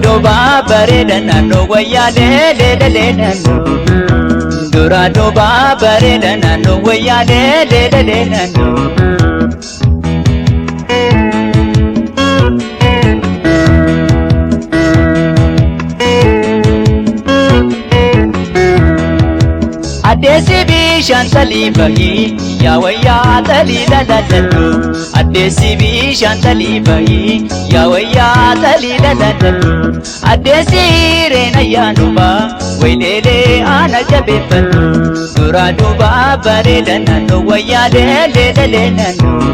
Dura bareeda naannoo wayyaalee leelalee naannoo. Dura bareeda naannoo wayyaalee leelalee naannoo. Addeessi bishaan talii bahii yaa wayyaa talii lalallallu. Addeessi bishaan talii bahii yaa wayyaa talii lalallallu. Addeessi hireen ayyaanuma wayleelee ana jabeeffadhu. Dura bareeda naannoo wayyaalee leelalee naannoo.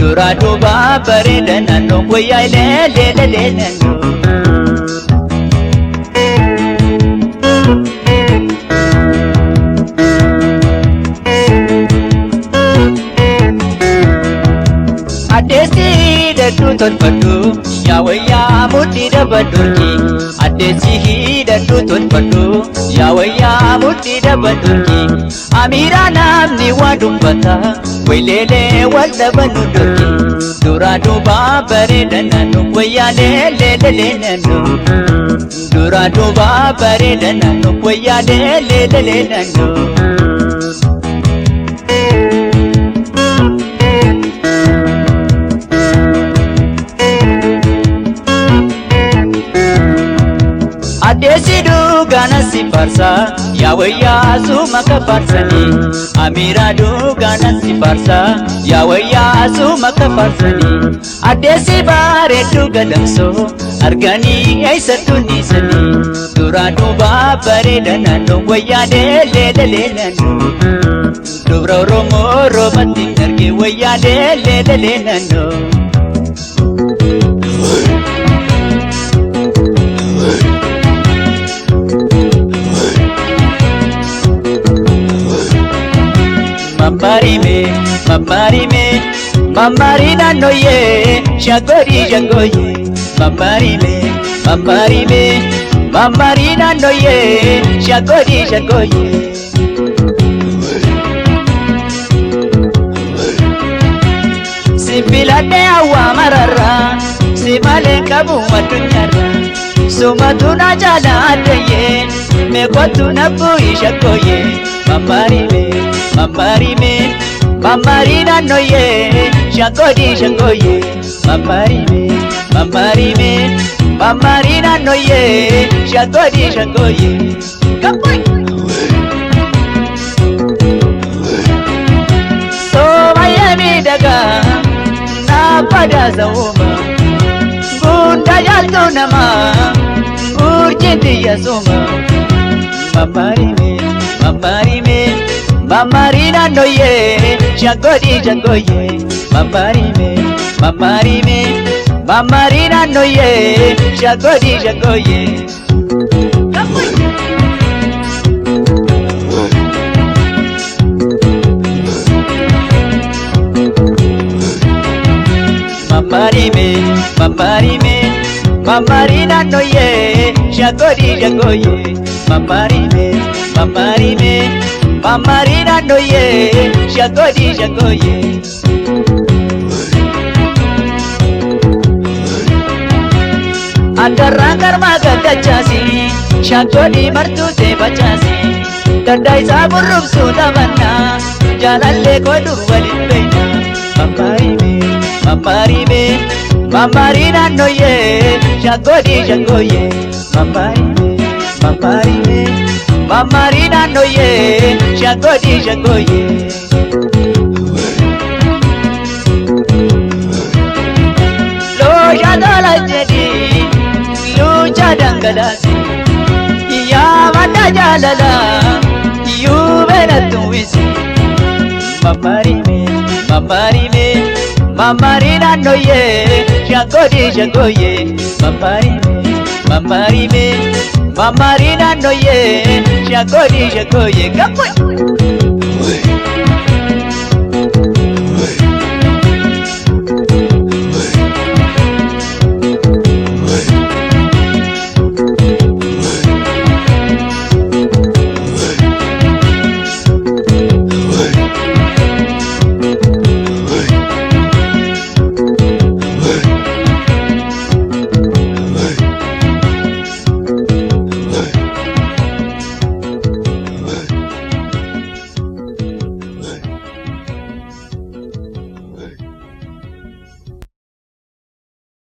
Dura bareeda naannoo wayyaalee leelalee naannoo. Addeessi hidhadhu tolfadhu yaa wayyaa mudhii dabadurki. Addeessi hidhadhu tolfadhu yaa wayyaa mudhii dabadurki. Amiira namni waa dubbata wayleelee wal dhabannu durki. Dura bareeda naannoo wayyaalee leelalee naannoo. Dura bareeda naannoo wayyaalee leelalee naannoo. Addeessi duugana si farsa yaa wayyaa suma kafarsanii. Amiira duugana si farsa yaa wayyaa suma kafarsanii. Addeessi bareeddu gadamsoo arganii eessattu dhiisanii. Dura bareeda naannoo wayyaalee leelalee naannoo. Dubra Oromoo roobatti argee wayyaalee leelalee naannoo. Mamari naannoo yee shaggorii shaggoyee. Mamari naannoo yee shaggorii shaggoyee. Si filadhee hawwaa mararraa si malee qabu addunyaarraa. Sumatu na jala addayee meeqotu na bu'ii shaggoyee. Mamari naannoo yee shaggorii shaggoyee. Mamari naannoo yee shaggorii shaggoyee. Soomaya miidhagaa na badhaasa uuma. Guddaa jaaltu namaa urjiitti yaasuma. Mamari naannoo yee shaggorii shaggoyee. Mamari naannoo yee shaggorii shaggoyee. Mamari naannoo yee shaggorii shaggoyee. Mamari naannoo yee shaggorii shaggoyee. Adarraan garmaa gaddachaasi shaggorii martuu see bachaasi. Gaddaa isaa burrubsuu taphannaa jaalallee kooduu waliin beekna. Mamari naannoo yee shaggorii shaggoyee. Mamari naannoo yee shaggorii shaggoyee. Loosha tola jedhii luucha dhangalaase. Yaa madda jaalalaa iyyuu beelatu wisi. Mamari naannoo yee shaggorii shaggoyee. Mamari naannoo yee shaggorii shaggoyee.